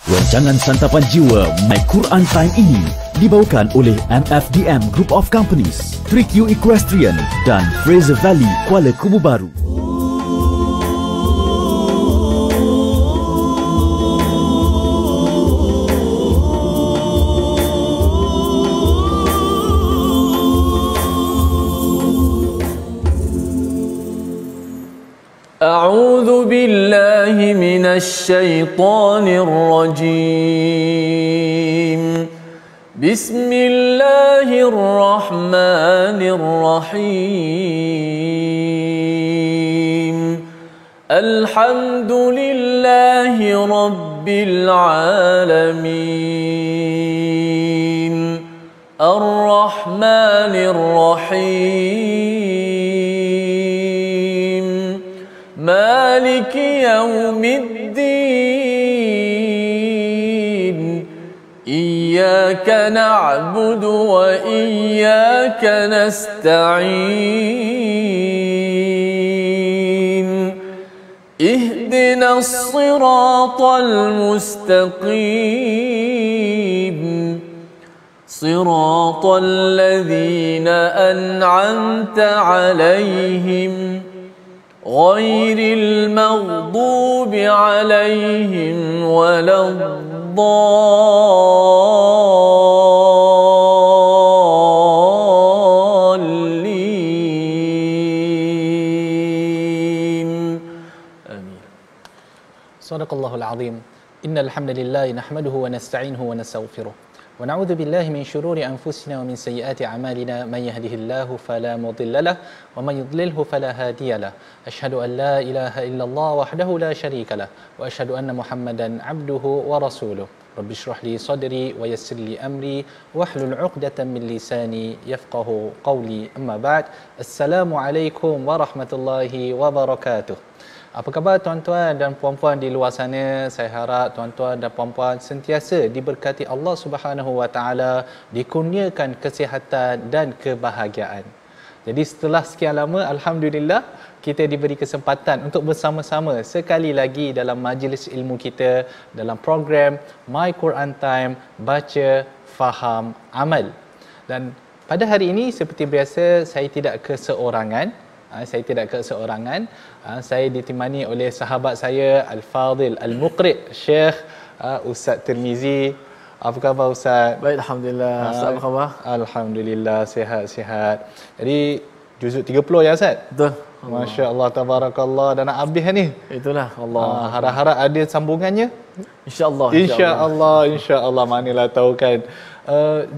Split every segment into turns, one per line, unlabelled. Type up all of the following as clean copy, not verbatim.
Rancangan Santapan Jiwa My Quran Time ini dibawakan oleh MFDM Group of Companies, 3Q Equestrian dan Fraser Valley Kuala Kubu Baru.
أعوذ بالله من الشيطان الرجيم بسم الله الرحمن الرحيم الحمد لله رب العالمين الرحمن الرحيم مالك يوم الدين إياك نعبد وإياك نستعين اهدنا الصراط المستقيم صراط الذين أنعمت عليهم غير المغضوب عليهم ولا الضالين آمين.
صدق الله العظيم. إن الحمد لله نحمده ونستعينه ونستغفره ونعوذ بالله من شرور أنفسنا ومن سيئات أعمالنا من يهده الله فلا مضل له ومن يضلله فلا هادي له أشهد أن لا إله إلا الله وحده لا شريك له وأشهد أن محمدا عبده ورسوله رب اشرح لي صدري ويسر لي أمري واحلل عقدة من لساني يفقه قولي أما بعد السلام عليكم ورحمة الله وبركاته. Apa khabar tuan-tuan dan puan-puan di luar sana? Saya harap tuan-tuan dan puan-puan sentiasa diberkati Allah Subhanahu Wa Taala, dikurniakan kesihatan dan kebahagiaan. Jadi setelah sekian lama, alhamdulillah kita diberi kesempatan untuk bersama-sama sekali lagi dalam majlis ilmu kita dalam program My Quran Time, baca, faham, amal. Dan pada hari ini seperti biasa saya tidak keseorangan. Saya ditemani oleh sahabat saya Al-Fadil Al-Muqri' Syekh Ustaz Tirmizi. Apa khabar Ustaz?
Baik, alhamdulillah. Ustaz, apa khabar?
Alhamdulillah, sihat-sihat. Jadi juzuk 30 ya Ustaz?
Betul.
Masya-Allah, tabarakallah, dah nak habis ni.
Itulah Allah.
Harap-harap ada sambungannya.
Insya-Allah.
Insya-Allah, manalah tahu kan.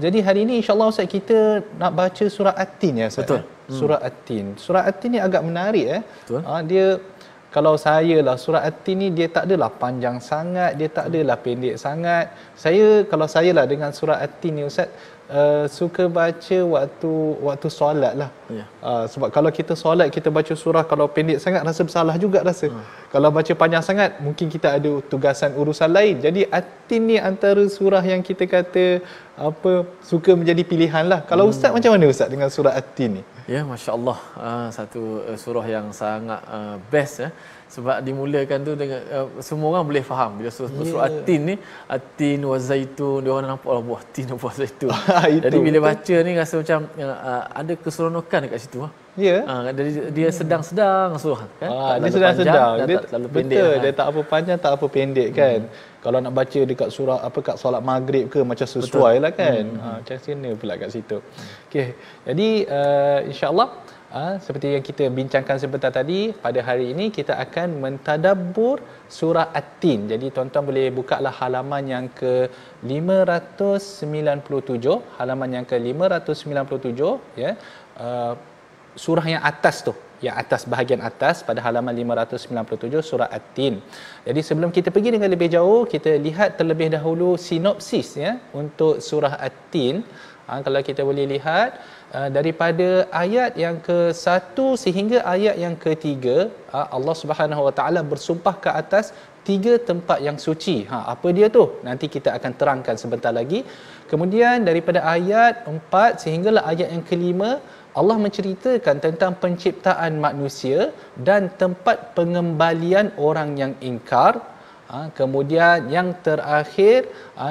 Jadi hari ini insya-Allah Ustaz kita nak baca surah At-Tin ya Ustaz.
Betul.
Surah At-Tin. Surah At-Tin ni agak menarik
Betul.
Dia kalau saya lah surah At-Tin ni dia tak adalah panjang sangat, dia tak adalah pendek sangat. Kalau saya lah dengan surah At-Tin ni Ustaz suka baca waktu solat lah.
Ya.
Sebab kalau kita solat kita baca surah kalau pendek sangat rasa bersalah juga rasa. Kalau baca panjang sangat mungkin kita ada tugasan urusan lain. Jadi At-Tin ni antara surah yang kita kata suka menjadi pilihan lah. Kalau Ustaz macam mana Ustaz dengan surah At-Tin ni?
Ya, masya-Allah, satu surah yang sangat best ya. Sebab dimulakan tu dengan semua orang boleh faham bila surah At-Tin ni, At-Tin wa zaitun, dia orang nampak buah tin, buah zaitun. Jadi bila baca ni rasa macam ada keseronokan dekat situ.
Ya.
Jadi dia sedang-sedang surah kan.
Dia sedang-sedang. Dia
tak terlalu pendek.
Betul, dia tak apa panjang, tak apa pendek kan. Kalau nak baca dekat surah kat solat maghrib ke macam sesuai lah kan. Macam sini pula kat situ. Okey. Jadi insya-Allah seperti yang kita bincangkan sebentar tadi, pada hari ini kita akan mentadabbur surah At-Tin. Jadi tuan-tuan boleh bukalah halaman yang ke 597, halaman yang ke 597 ya. Surah yang atas tu, yang atas, bahagian atas pada halaman 597 surah At-Tin. Jadi sebelum kita pergi dengan lebih jauh, kita lihat terlebih dahulu sinopsis ya untuk surah At-Tin. Kalau kita boleh lihat daripada ayat yang ke-1 sehingga ayat yang ke-3, Allah Subhanahu Wa Taala bersumpah ke atas 3 tempat yang suci. Apa dia tu? Nanti kita akan terangkan sebentar lagi. Kemudian daripada ayat 4 sehinggalah ayat yang ke-5, Allah menceritakan tentang penciptaan manusia dan tempat pengembalian orang yang ingkar. Kemudian yang terakhir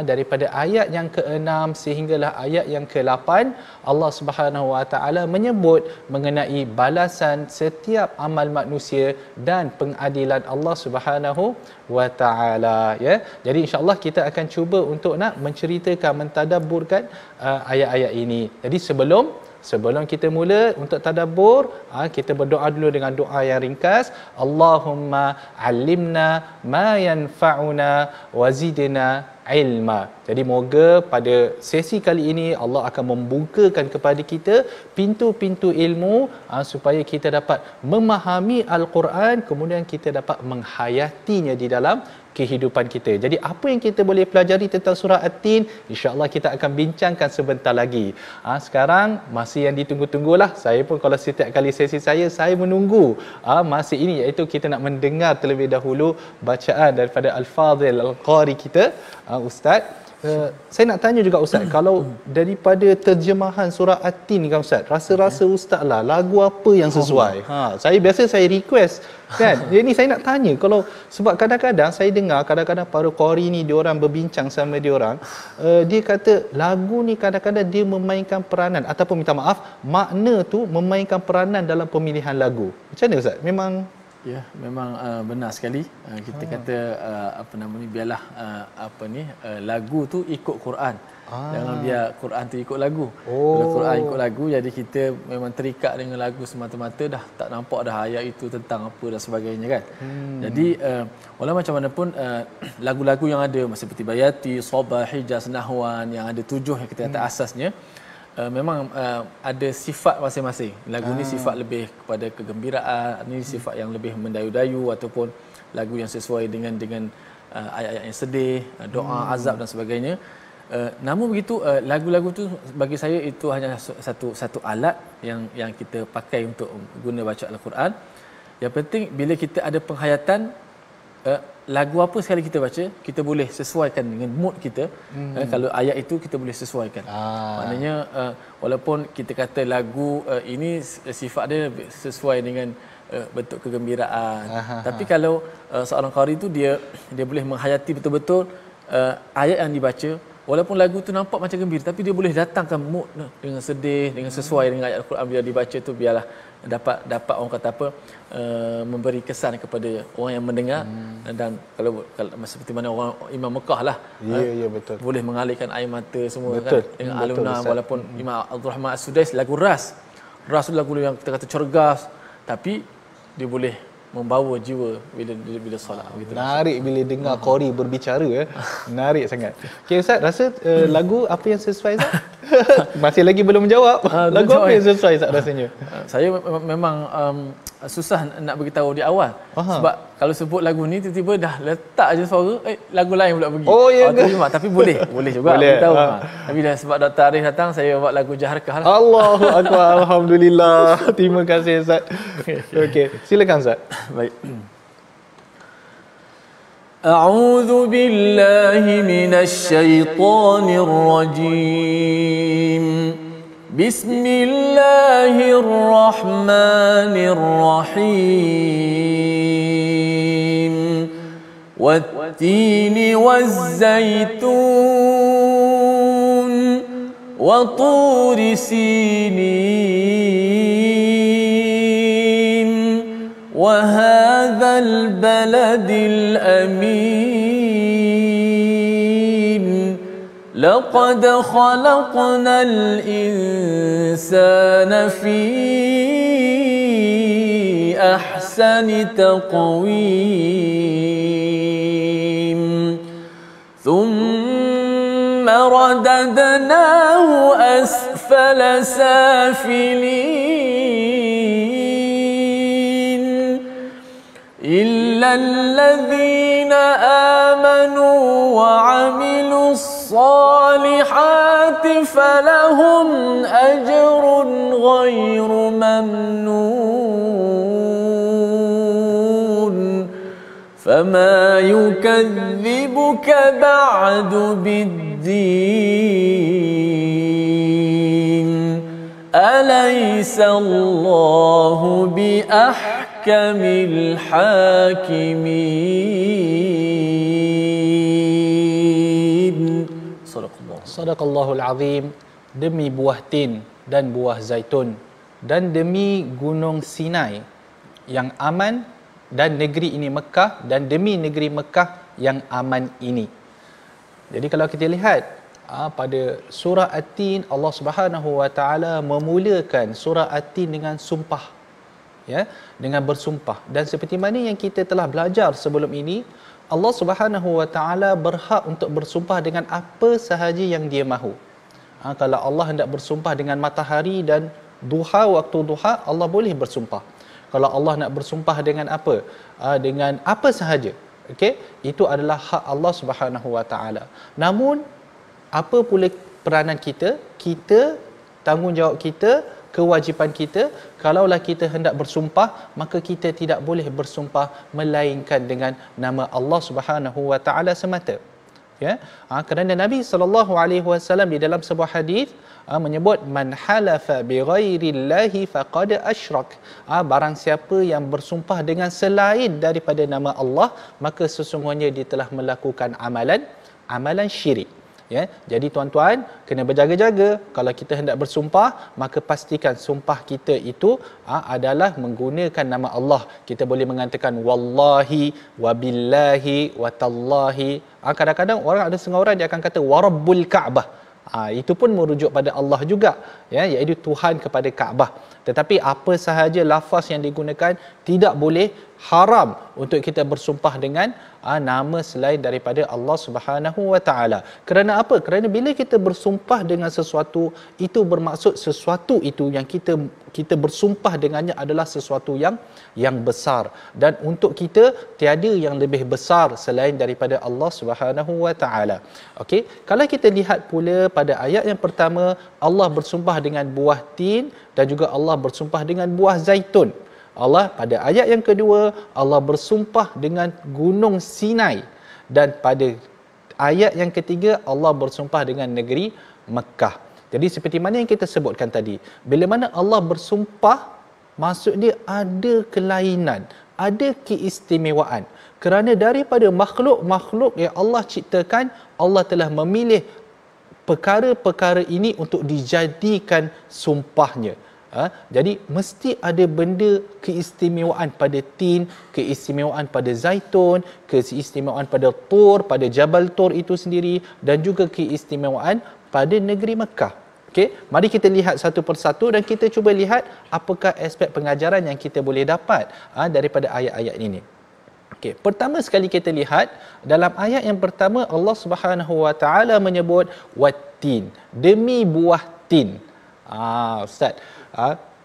daripada ayat yang ke-6 sehinggalah ayat yang ke-8, Allah Subhanahu Wa Taala menyebut mengenai balasan setiap amal manusia dan pengadilan Allah Subhanahu Wa Taala, ya. Jadi insya-Allah kita akan cuba untuk nak menceritakan, mentadabburkan ayat-ayat ini. Jadi sebelum kita mula untuk tadabbur, kita berdoa dulu dengan doa yang ringkas. Allahumma allimna ma yanfa'una wazidna ilma. Jadi moga pada sesi kali ini Allah akan membukakan kepada kita pintu-pintu ilmu supaya kita dapat memahami Al-Quran, kemudian kita dapat menghayatinya di dalam kehidupan kita. Jadi apa yang kita boleh pelajari tentang surah At-Tin, insya-Allah kita akan bincangkan sebentar lagi. Sekarang masih yang ditunggu-tunggulah. Saya pun kalau setiap kali sesi saya menunggu masa ini, iaitu kita nak mendengar terlebih dahulu bacaan daripada Al-Fadhil Al-Qari kita, Ustaz. Saya nak tanya juga Ustaz, kalau daripada terjemahan surah At-Tin kan Ustaz, rasa-rasa Ustaz lah lagu apa yang sesuai? Saya request kan. Jadi saya nak tanya, kalau sebab kadang-kadang saya dengar para qari ni diorang berbincang sama diorang, dia kata lagu ni kadang-kadang dia memainkan peranan, ataupun minta maaf, makna tu memainkan peranan dalam pemilihan lagu. Macam mana Ustaz?
Ya, memang benar sekali. Kita kata biarlah lagu tu ikut Quran. Jangan biar Quran tu ikut lagu. Kalau Quran ikut lagu, jadi kita memang terikat dengan lagu semata-mata, dah tak nampak dah ayat itu tentang apa dan sebagainya kan. Jadi walau macam mana pun lagu-lagu yang ada seperti Bayati, Sabah, Hijaz, Nahwan yang ada 7 yang kita kata asasnya, memang ada sifat masing-masing. Lagu ni sifat lebih kepada kegembiraan, ni sifat yang lebih mendayu-dayu, ataupun lagu yang sesuai dengan ayat-ayat yang sedih, doa, azab dan sebagainya. Namun begitu, lagu-lagu tu bagi saya itu hanya satu alat yang kita pakai untuk guna baca Al-Quran. Yang penting bila kita ada penghayatan, lagu apa sekali kita baca, kita boleh sesuaikan dengan mood kita. Kalau ayat itu kita boleh sesuaikan. Maknanya walaupun kita kata lagu ini sifat dia sesuai dengan bentuk kegembiraan, tapi kalau seorang qari itu dia boleh menghayati betul-betul ayat yang dibaca. Walaupun lagu tu nampak macam gembira, tapi dia boleh datangkan mood dengan sedih, dengan sesuai dengan ayat Al-Quran bila dibaca tu, biarlah dapat orang kata memberi kesan kepada orang yang mendengar. Dan kalau seperti mana orang Imam Mekah lah,
betul,
boleh mengalihkan air mata semua,
betul,
kan, dengan aluna. Walaupun Imam Abdul Rahman As-Sudais lagu ras tu lagu yang kita kata cergas, tapi dia boleh membawa jiwa bila solat.
Menarik bila dengar qari berbicara, menarik sangat. Okey Ustaz, rasa lagu apa yang sesuai Ustaz? Masih lagi belum menjawab. Lagu apa yang sesuai Ustaz rasanya? Saya
memang susah nak beritahu di awal. Sebab kalau sebut lagu ni tiba-tiba dah letak je suara, lagu lain pula pergi. Tapi boleh juga beritahu. Tapi dah sebab Dr. Arif datang, saya buat lagu Jaharkah lah.
Allahu akbar, alhamdulillah. Terima kasih Ustaz. Okey, silakan Ustaz.
Baik. A'udzu billahi minasy syaithanir rajim. Bismillahirrahmanirrahim. Wat-tini waz-zaitun wa turi sinin wa hadzal baladil amin. لقد خلقنا الإنسان في أحسن تقويم ثم رددناه أسفل سافلين إلا الذين آمنوا وعملوا الصالحات فلهم أجر غير ممنون فما يكذبك بعد بالدين أليس الله بأحكم الحاكمين.
Sadaqallahul azim. Demi buah tin dan buah zaitun dan demi gunung Sinai yang aman dan negeri ini Mekah dan demi negeri Mekah yang aman ini. Jadi kalau kita lihat pada surah At-Tin, Allah Subhanahu wa taala memulakan surah At-Tin dengan sumpah, ya, dengan bersumpah. Dan seperti mana yang kita telah belajar sebelum ini, Allah Subhanahu wa taala berhak untuk bersumpah dengan apa sahaja yang Dia mahu. Kalau Allah hendak bersumpah dengan matahari dan duha, waktu duha, Allah boleh bersumpah. Kalau Allah nak bersumpah dengan apa? Dengan apa sahaja. Okey, itu adalah hak Allah Subhanahu wa taala. Namun apa pula peranan kita? Kita, tanggungjawab kita, kewajipan kita, kalaulah kita hendak bersumpah, maka kita tidak boleh bersumpah melainkan dengan nama Allah Subhanahu wa taala semata. Ya, kerana Nabi SAW di dalam sebuah hadis menyebut man halafa bi ghairillahi faqad asyrak. Barang siapa yang bersumpah dengan selain daripada nama Allah, maka sesungguhnya dia telah melakukan amalan syirik. Ya, jadi tuan-tuan kena berjaga-jaga kalau kita hendak bersumpah, maka pastikan sumpah kita itu adalah menggunakan nama Allah. Kita boleh mengatakan wallahi, wabillahi, watallahi. Kadang-kadang orang ada setengah orang dia akan kata warabbul Kaabah. Itu pun merujuk pada Allah juga, ya, iaitu Tuhan kepada Kaabah. Tetapi apa sahaja lafaz yang digunakan, tidak boleh, haram untuk kita bersumpah dengan nama selain daripada Allah Subhanahu wa taala. Kerana apa? Kerana bila kita bersumpah dengan sesuatu, itu bermaksud sesuatu itu yang kita bersumpah dengannya adalah sesuatu yang besar, dan untuk kita tiada yang lebih besar selain daripada Allah Subhanahu wa taala. Okey, kalau kita lihat pula pada ayat yang pertama, Allah bersumpah dengan buah tin dan juga Allah bersumpah dengan buah zaitun. Allah pada ayat yang kedua, Allah bersumpah dengan gunung Sinai, dan pada ayat yang ketiga Allah bersumpah dengan negeri Mekah. Jadi seperti mana yang kita sebutkan tadi, bila mana Allah bersumpah, maksud dia ada kelainan, ada keistimewaan. Kerana daripada makhluk-makhluk yang Allah ciptakan, Allah telah memilih perkara-perkara ini untuk dijadikan sumpahnya. Jadi mesti ada benda keistimewaan pada tin, keistimewaan pada zaitun, keistimewaan pada Tur, pada Jabal Tur itu sendiri, dan juga keistimewaan pada negeri Mekah. Okey, mari kita lihat satu persatu dan kita cuba lihat apakah aspek pengajaran yang kita boleh dapat daripada ayat-ayat ini. Okey, pertama sekali kita lihat dalam ayat yang pertama, Allah Subhanahu wa taala menyebut wattin, demi buah tin. Ustaz,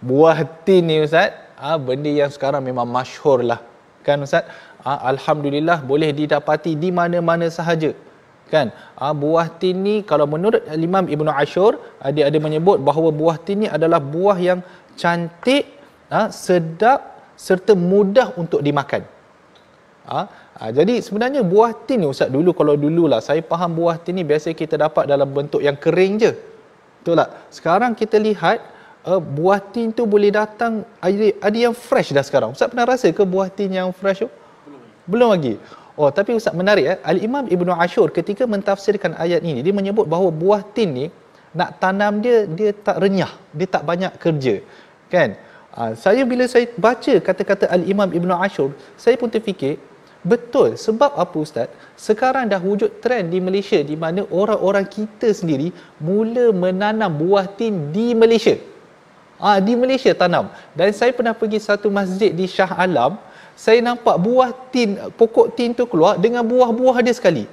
buah tin ni Ustaz, benda yang sekarang memang masyhur lah, kan Ustaz? Alhamdulillah boleh didapati di mana-mana sahaja, kan? Buah tin ni kalau menurut Imam Ibn Ashur, dia ada menyebut bahawa buah tin ni adalah buah yang cantik, sedap serta mudah untuk dimakan. Jadi sebenarnya buah tin ni Ustaz, kalau dululah saya faham buah tin ni biasa kita dapat dalam bentuk yang kering je. Betul tak? Sekarang kita lihat buah tin tu boleh datang, ada yang fresh dah sekarang. Ustaz pernah rasa ke buah tin yang fresh tu? Belum lagi. Oh, tapi Ustaz menarik, Al-Imam Ibn Ashur ketika mentafsirkan ayat ini, dia menyebut bahawa buah tin ni nak tanam dia tak renyah, dia tak banyak kerja, kan? Bila saya baca kata-kata Al-Imam Ibn Ashur, saya pun terfikir, betul. Sebab apa Ustaz? Sekarang dah wujud trend di Malaysia di mana orang-orang kita sendiri mula menanam buah tin di Malaysia. Di Malaysia tanam. Dan saya pernah pergi satu masjid di Shah Alam, saya nampak buah tin, pokok tin tu keluar dengan buah-buah dia sekali.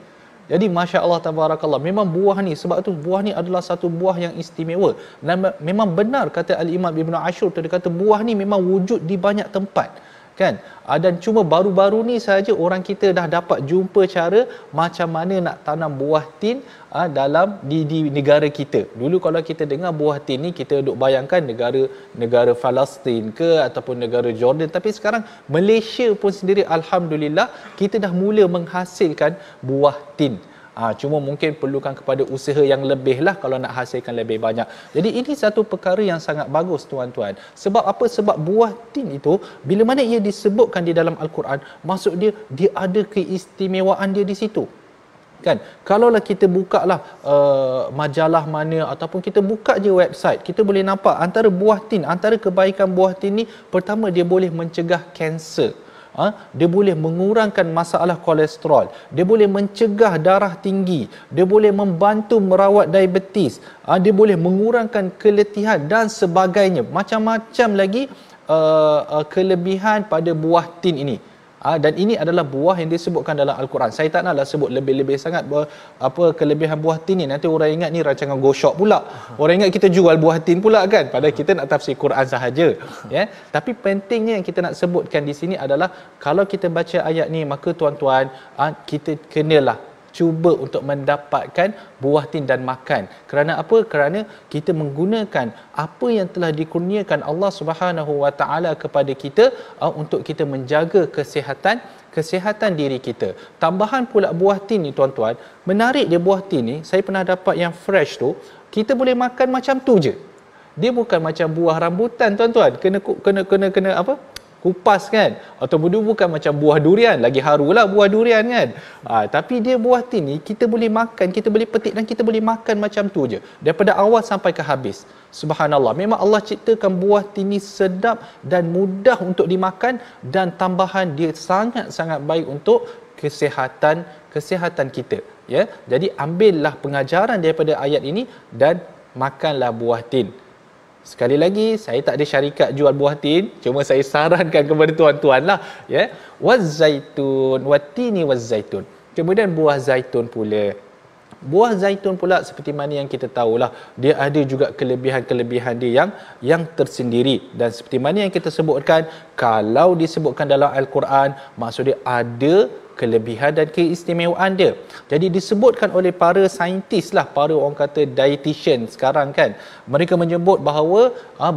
Jadi Masya Allah Tabarakallah, memang buah ni, sebab tu buah ni adalah satu buah yang istimewa. Dan memang benar kata Al-Imam Ibn Ashur tu, dia kata buah ni memang wujud di banyak tempat, kan? Dan cuma baru-baru ni sahaja orang kita dah dapat jumpa cara macam mana nak tanam buah tin di negara kita. Dulu kalau kita dengar buah tin ni, kita duk bayangkan negara Palestin ke ataupun negara Jordan, tapi sekarang Malaysia pun sendiri alhamdulillah kita dah mula menghasilkan buah tin. Cuma mungkin perlukan kepada usaha yang lebih lah kalau nak hasilkan lebih banyak. Jadi ini satu perkara yang sangat bagus tuan-tuan. Sebab apa? Sebab buah tin itu bila mana ia disebutkan di dalam Al-Quran, maksud dia ada keistimewaan dia di situ. Kan, kalaulah kita buka lah majalah mana ataupun kita buka je website, kita boleh nampak antara buah tin, antara kebaikan buah tin ni, pertama dia boleh mencegah kanser. Dia boleh mengurangkan masalah kolesterol, dia boleh mencegah darah tinggi, dia boleh membantu merawat diabetes, dia boleh mengurangkan keletihan dan sebagainya. Macam-macam lagi kelebihan pada buah tin ini. Dan ini adalah buah yang disebutkan dalam Al-Quran. Saya tak naklah sebut lebih-lebih sangat apa kelebihan buah tin ni. Nanti orang ingat ni rancangan Go-Shop pula. Orang ingat kita jual buah tin pula kan. Padahal kita nak tafsir Quran sahaja. Ya. Tapi pentingnya yang kita nak sebutkan di sini adalah kalau kita baca ayat ni, maka tuan-tuan, kita kenalah cuba untuk mendapatkan buah tin dan makan. Kerana apa? Kerana kita menggunakan apa yang telah dikurniakan Allah Subhanahu Wa Taala kepada kita untuk kita menjaga kesihatan diri kita. Tambahan pula buah tin ni tuan-tuan, menarik dia buah tin ni, saya pernah dapat yang fresh tu, kita boleh makan macam tu je. Dia bukan macam buah rambutan tuan-tuan, kena apa? Kupas kan, atau bukan macam buah durian, lagi harulah buah durian kan. Tapi dia buah tin ni kita boleh makan, kita boleh petik dan kita boleh makan macam tu je, daripada awal sampai ke habis. Subhanallah, memang Allah ciptakan buah tin ni sedap dan mudah untuk dimakan, dan tambahan dia sangat-sangat baik untuk kesihatan kita, ya. Jadi ambillah pengajaran daripada ayat ini dan makanlah buah tin. Sekali lagi, saya tak ada syarikat jual buah tin, cuma saya sarankan kepada tuan-tuan lah, ya. Wazaitun, watini wazaitun. Kemudian buah zaitun pula. Buah zaitun pula seperti mana yang kita tahulah, dia ada juga kelebihan-kelebihan dia yang tersendiri. Dan seperti mana yang kita sebutkan, kalau disebutkan dalam Al-Quran, maksudnya ada kelebihan dan keistimewaan dia. Jadi disebutkan oleh para saintis lah, para orang kata dietitian sekarang kan, mereka menyebut bahawa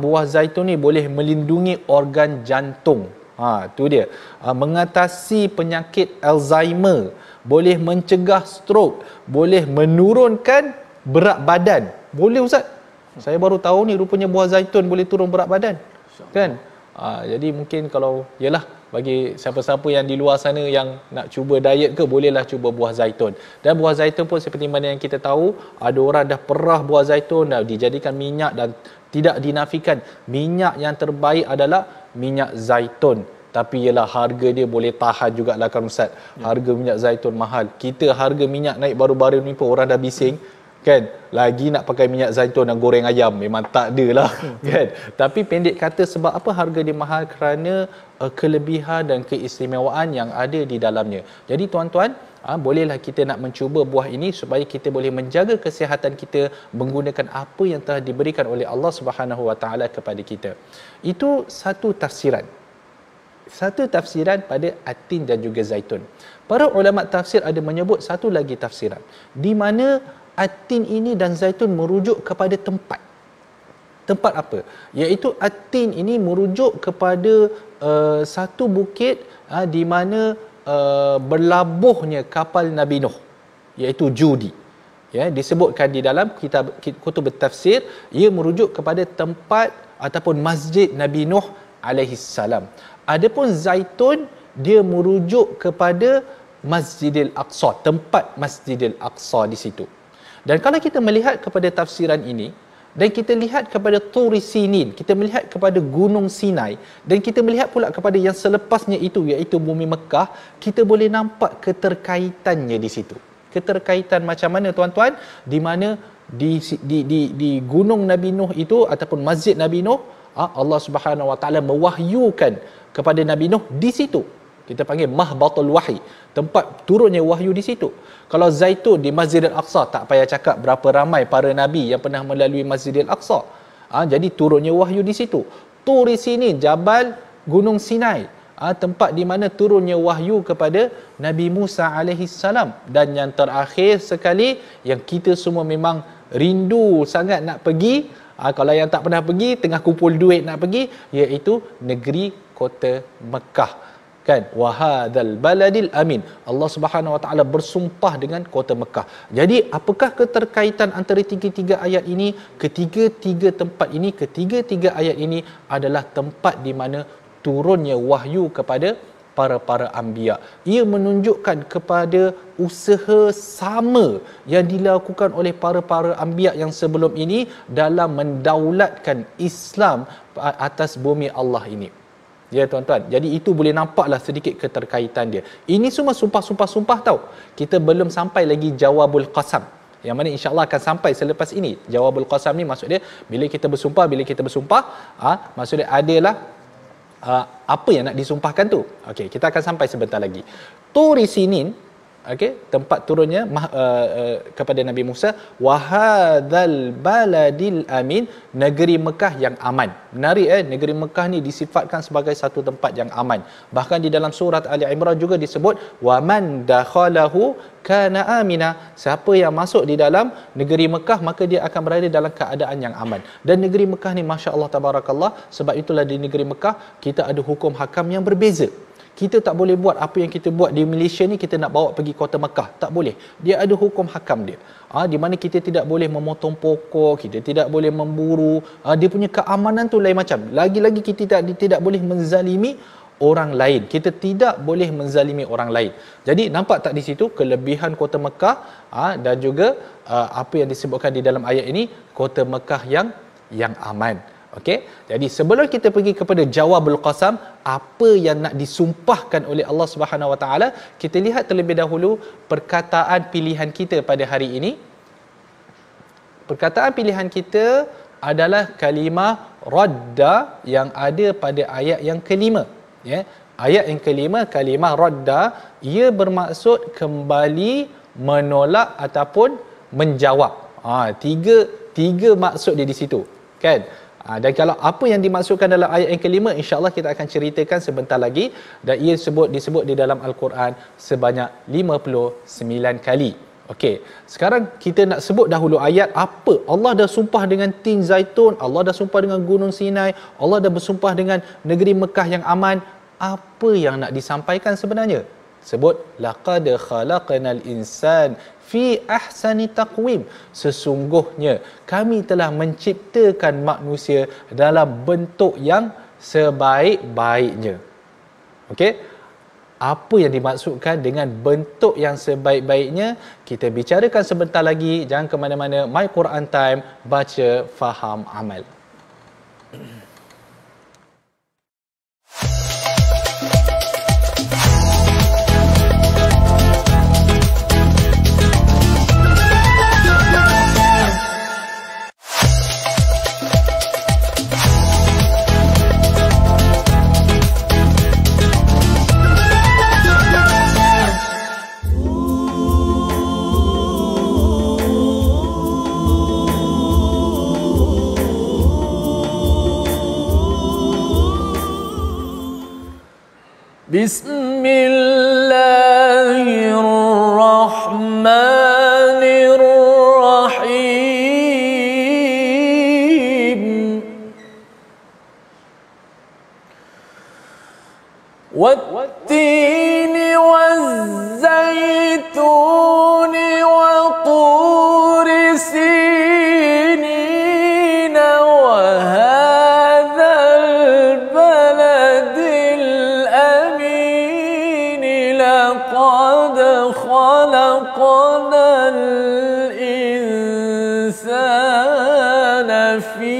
buah zaitun ni boleh melindungi organ jantung. Tu dia. Mengatasi penyakit Alzheimer, boleh mencegah stroke, boleh menurunkan berat badan. Boleh Ustaz? Saya baru tahu ni rupanya buah zaitun boleh turun berat badan. Kan? Jadi mungkin kalau yalah, bagi siapa-siapa yang di luar sana yang nak cuba diet ke, bolehlah cuba buah zaitun. Dan buah zaitun pun seperti mana yang kita tahu, ada orang dah perah buah zaitun, dah dijadikan minyak, dan tidak dinafikan minyak yang terbaik adalah minyak zaitun. Tapi ialah harga dia boleh tahan jugalah kan Ustaz. Harga minyak zaitun mahal. Kita harga minyak naik baru-baru ni pun orang dah bising. Kan, lagi nak pakai minyak zaitun dan goreng ayam, memang tak adalah kan. Tapi pendek kata, sebab apa harga dia mahal? Kerana kelebihan dan keistimewaan yang ada di dalamnya. Jadi tuan-tuan, bolehlah kita nak mencuba buah ini supaya kita boleh menjaga kesihatan kita menggunakan apa yang telah diberikan oleh Allah Subhanahu Wa Taala kepada kita. Itu satu tafsiran. Satu tafsiran pada atin dan juga zaitun. Para ulama tafsir ada menyebut satu lagi tafsiran, di mana atin ini dan zaitun merujuk kepada tempat. Tempat apa? Iaitu atin ini merujuk kepada satu bukit di mana berlabuhnya kapal Nabi Nuh, iaitu Judi. Ya, disebutkan di dalam kitab kutub tafsir, ia merujuk kepada tempat ataupun masjid Nabi Nuh alaihi salam. Adapun zaitun, dia merujuk kepada Masjidil Aqsa, tempat Masjidil Aqsa di situ. Dan kalau kita melihat kepada tafsiran ini, dan kita lihat kepada Turi Sinin, kita melihat kepada Gunung Sinai, dan kita melihat pula kepada yang selepasnya itu, iaitu bumi Mekah, kita boleh nampak keterkaitannya di situ. Keterkaitan macam mana tuan-tuan? Di mana di Gunung Nabi Nuh itu ataupun Masjid Nabi Nuh, Allah Subhanahu Wa Taala mewahyukan kepada Nabi Nuh di situ. Kita panggil Mahbatul Wahyi, tempat turunnya wahyu di situ. Kalau zaitun di Masjidil Aqsa, tak payah cakap berapa ramai para nabi yang pernah melalui Masjidil Aqsa. Jadi turunnya wahyu di situ. Turi Sinin, Jabal Gunung Sinai, tempat di mana turunnya wahyu kepada Nabi Musa alaihi salam. Dan yang terakhir sekali, yang kita semua memang rindu sangat nak pergi, kalau yang tak pernah pergi, tengah kumpul duit nak pergi, iaitu negeri kota Mekah. Kan, wahadzal baladil amin. Allah Subhanahu Wa Taala bersumpah dengan kota Mekah. Jadi apakah keterkaitan antara tiga-tiga ayat ini? Ketiga-tiga tempat ini, ketiga-tiga ayat ini adalah tempat di mana turunnya wahyu kepada para anbiya. Ia menunjukkan kepada usaha sama yang dilakukan oleh para anbiya yang sebelum ini dalam mendaulatkan Islam atas bumi Allah ini. Ya tuan-tuan, jadi itu boleh nampaklah sedikit keterkaitan dia. Ini semua sumpah tau. Kita belum sampai lagi jawabul qasam, yang mana insya-Allah akan sampai selepas ini. Jawabul qasam ni maksud dia bila kita bersumpah, maksud dia adalah apa yang nak disumpahkan tu. Okey, kita akan sampai sebentar lagi. Turi Sinin, okey, tempat turunnya kepada Nabi Musa, wa hadzal baladil amin, negeri Mekah yang aman. Menarik negeri Mekah ni disifatkan sebagai satu tempat yang aman. Bahkan di dalam surat Ali Imran juga disebut wa man dakhalahu kana amina. Siapa yang masuk di dalam negeri Mekah maka dia akan berada dalam keadaan yang aman. Dan negeri Mekah ni masya-Allah tabarakallah, sebab itulah di negeri Mekah kita ada hukum hakam yang berbeza. Kita tak boleh buat apa yang kita buat di Malaysia ni, kita nak bawa pergi kota Mekah. Tak boleh. Dia ada hukum hakam dia. Di mana kita tidak boleh memotong pokok, kita tidak boleh memburu. Dia punya keamanan tu lain macam. Lagi-lagi kita tidak boleh menzalimi orang lain. Kita tidak boleh menzalimi orang lain. Jadi nampak tak di situ kelebihan kota Mekah dan juga apa yang disebutkan di dalam ayat ini, kota Mekah yang aman. Okey, jadi sebelum kita pergi kepada jawabul qasam, apa yang nak disumpahkan oleh Allah Subhanahu Wa Taala, kita lihat terlebih dahulu perkataan pilihan kita pada hari ini. Perkataan pilihan kita adalah kalimah radda yang ada pada ayat yang kelima. Ya, ayat yang kelima, kalimah radda, ia bermaksud kembali, menolak ataupun menjawab. Tiga maksud dia di situ, kan? Dan kalau apa yang dimaksudkan dalam ayat yang kelima, insya-Allah kita akan ceritakan sebentar lagi, dan ia disebut di dalam Al-Quran sebanyak 59 kali. Okey, sekarang kita nak sebut dahulu ayat apa. Allah dah sumpah dengan tin zaitun, Allah dah sumpah dengan gunung Sinai, Allah dah bersumpah dengan negeri Mekah yang aman. Apa yang nak disampaikan sebenarnya? Sebut laqad khalaqnal insan fi ahsani taqwim. Sesungguhnya kami telah menciptakan manusia dalam bentuk yang sebaik-baiknya. Okey? Apa yang dimaksudkan dengan bentuk yang sebaik-baiknya, kita bicarakan sebentar lagi. Jangan ke mana-mana. My Quran Time, baca, faham, amal.
Bismillahirrahmanirrahim. Wat-tini waz-zaytuni wa turi sinin wa hadzal baladil amin. Laqad khalaqnal insana fi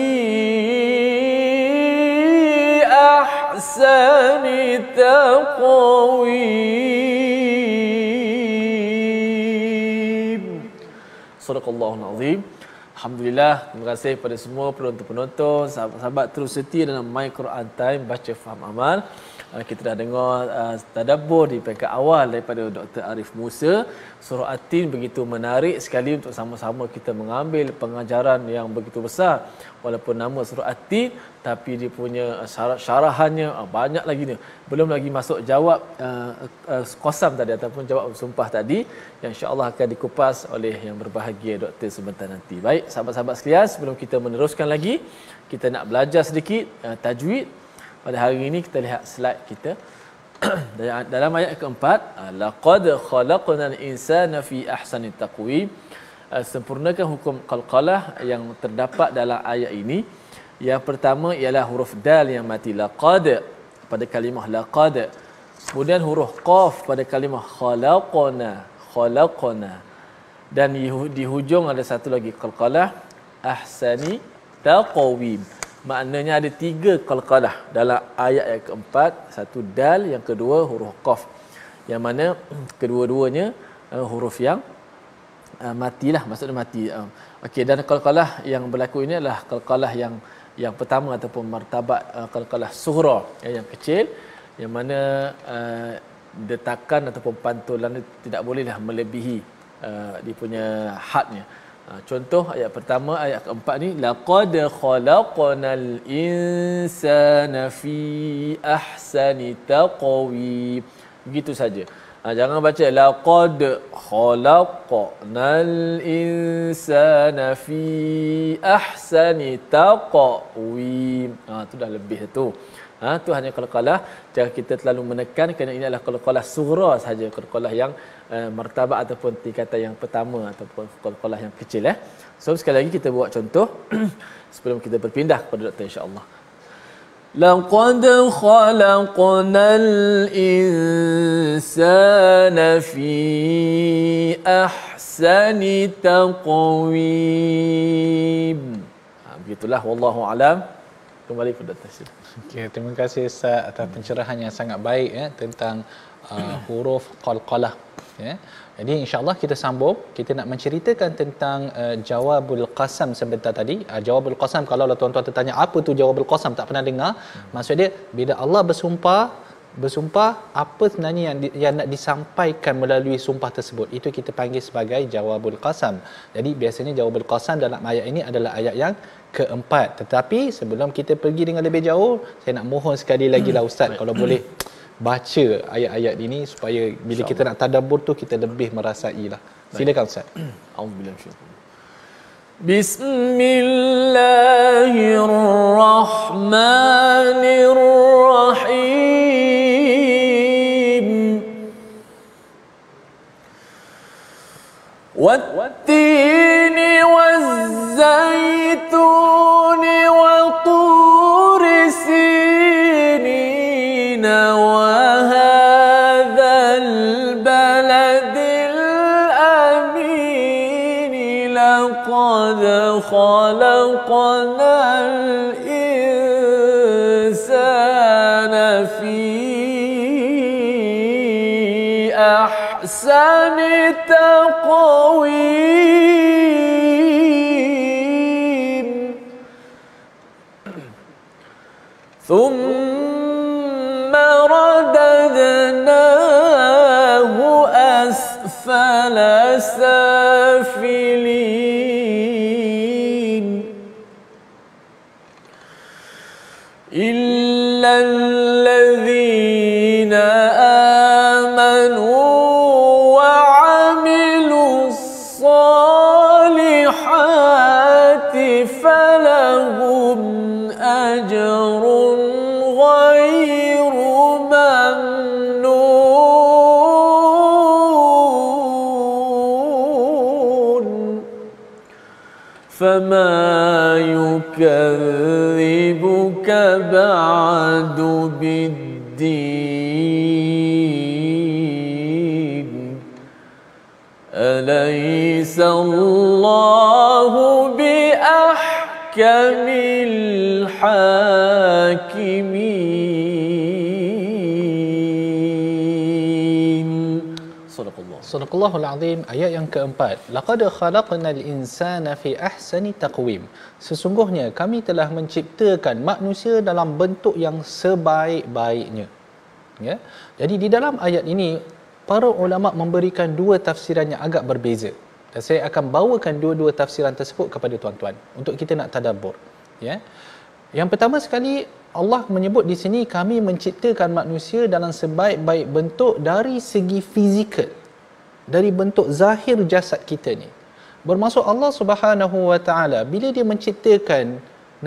ahsani taqwim. Sadaqallahul azim. Alhamdulillah, terima kasih kepada semua penonton-penonton, sahabat-sahabat terus setia dalam My Quran Time, baca faham amal. Kita dah dengar tadabbur di peringkat awal daripada Dr. Arif Musa. Surah At-Tin begitu menarik sekali untuk sama-sama kita mengambil pengajaran yang begitu besar. Walaupun nama surah At-Tin, tapi dia punya syarahannya banyak lagi ni. Belum lagi masuk jawab qasam tadi ataupun jawab sumpah tadi, yang insya-Allah akan dikupas oleh yang berbahagia Dr. sebentar nanti. Baik, sahabat-sahabat sekalian, sebelum kita meneruskan lagi, kita nak belajar sedikit tajwid. Pada hari ini kita lihat slide kita. Dalam ayat keempat, laqad khalaqnal insana fi ahsani taqwim. Sempurnakan hukum qalqalah yang terdapat dalam ayat ini. Yang pertama ialah huruf dal yang mati, laqad, pada kalimah laqad. Kemudian huruf qaf pada kalimah khalaqana, khalaqana. Dan di hujung ada satu lagi qalqalah, ahsani taqwim. Maknanya ada 3 qalqalah dalam ayat yang keempat, satu dal, yang kedua huruf qaf. Yang mana kedua-duanya huruf yang matilah, maksudnya mati. Okey, dan qalqalah yang berlaku ini adalah qalqalah yang pertama ataupun martabat qalqalah sughra, yang kecil, yang mana detakan ataupun pantulan tidak bolehlah melebihi dia punya hadnya. Contoh ayat pertama, ayat keempat ni, laqad khalaqnal insana fi ahsani taqwim. Begitu saja. Jangan baca laqad khalaqnal insana fi ahsani taqwim. Tu dah lebih tu. Tu hanya qalqalah. Jangan kita terlalu menekan kerana ini adalah qalqalah sughra sahaja, qalqalah yang martabat ataupun tingkatan yang pertama ataupun qalqalah yang kecil. So sekali lagi kita buat contoh sebelum kita berpindah kepada doktor insya-Allah. Laqad khalaqnal insana fi ahsani taqwim. Begitulah, wallahu alam. Kembali kepada Doktor.
Okey, terima kasih Ustaz atas pencerahan yang sangat baik tentang huruf qalqalah. Jadi insya-Allah kita sambung, kita nak menceritakan tentang jawabul qasam sebentar tadi. Jawabul qasam, kalau tuan-tuan tertanya apa tu jawabul qasam, tak pernah dengar, maksud dia bila Allah bersumpah apa sebenarnya yang nak disampaikan melalui sumpah tersebut, itu kita panggil sebagai jawabul qasam. Jadi biasanya jawabul qasam dalam ayat ini adalah ayat yang keempat. Tetapi sebelum kita pergi dengan lebih jauh, saya nak mohon sekali lagi lah Ustaz, kalau boleh baca ayat-ayat ini supaya bila kita nak tadabbur tu kita lebih merasailah. Silakan Ustaz.
Auzubillahi. Bismillahirrahmanirrahim. Wat-tini waz-zaituni wa turi sinina wa hadzal baladil amin. Laqad khalaqnal insana fi ahsani taqwim. Thumma radadnahu asfala safilin. Illa alladhina amanu wa amilus salihati falahum ajrun ghairu mamnun. Fama yukadhibuka ba'du biddin. Alaysa Allahu biahkamil hakimin.
Sadaqallahul azim. Ayat yang keempat, laqad khalaqnal insana fi ahsani taqwim. Sesungguhnya kami telah menciptakan manusia dalam bentuk yang sebaik-baiknya. Ya. Jadi di dalam ayat ini para ulama memberikan dua tafsiran yang agak berbeza. Dan saya akan bawakan dua-dua tafsiran tersebut kepada tuan-tuan untuk kita nak tadabbur. Ya. Yang pertama sekali, Allah menyebut di sini kami menciptakan manusia dalam sebaik-baik bentuk dari segi fizikal, dari bentuk zahir jasad kita ni. Bermaksud Allah Subhanahu wa taala bila dia menciptakan